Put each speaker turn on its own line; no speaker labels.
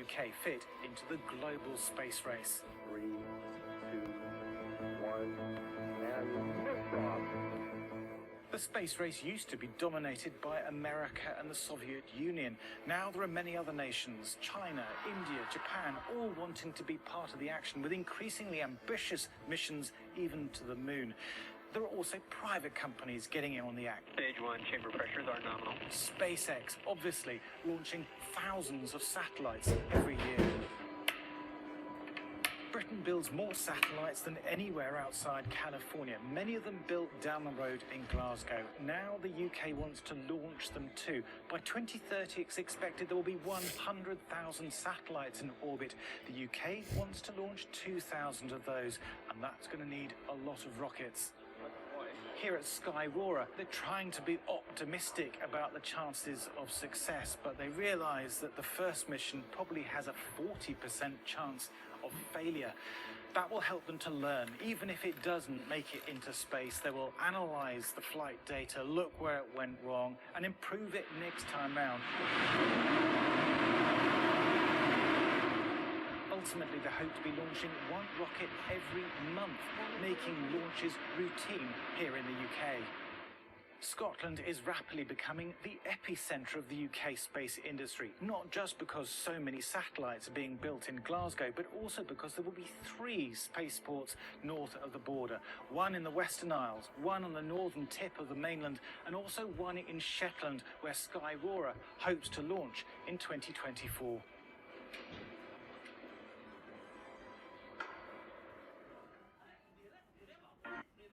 UK fit into the global space race.
3, 2, 1, and liftoff.
The space race used to be dominated by America and the Soviet Union. Now there are many other nations, China, India, Japan, all wanting to be part of the action with increasingly ambitious missions even to the moon. There are also private companies getting in on the act.
Stage 1 chamber pressures are nominal.
SpaceX, obviously, launching thousands of satellites every year. Britain builds more satellites than anywhere outside California, many of them built down the road in Glasgow. Now the UK wants to launch them too. By 2030, it's expected there will be 100,000 satellites in orbit. The UK wants to launch 2,000 of those, and that's going to need a lot of rockets. Here at Skyrora, they're trying to be optimistic about the chances of success, but they realise that the first mission probably has a 40% chance of failure. That will help them to learn. Even if it doesn't make it into space, they will analyse the flight data, look where it went wrong, and improve it next time round. Ultimately, they hope to be launching one rocket every month, making launches routine here in the UK. Scotland is rapidly becoming the epicentre of the UK space industry, not just because so many satellites are being built in Glasgow, but also because there will be 3 spaceports north of the border. One in the Western Isles, one on the northern tip of the mainland, and also one in Shetland, where Skyrora hopes to launch in 2024.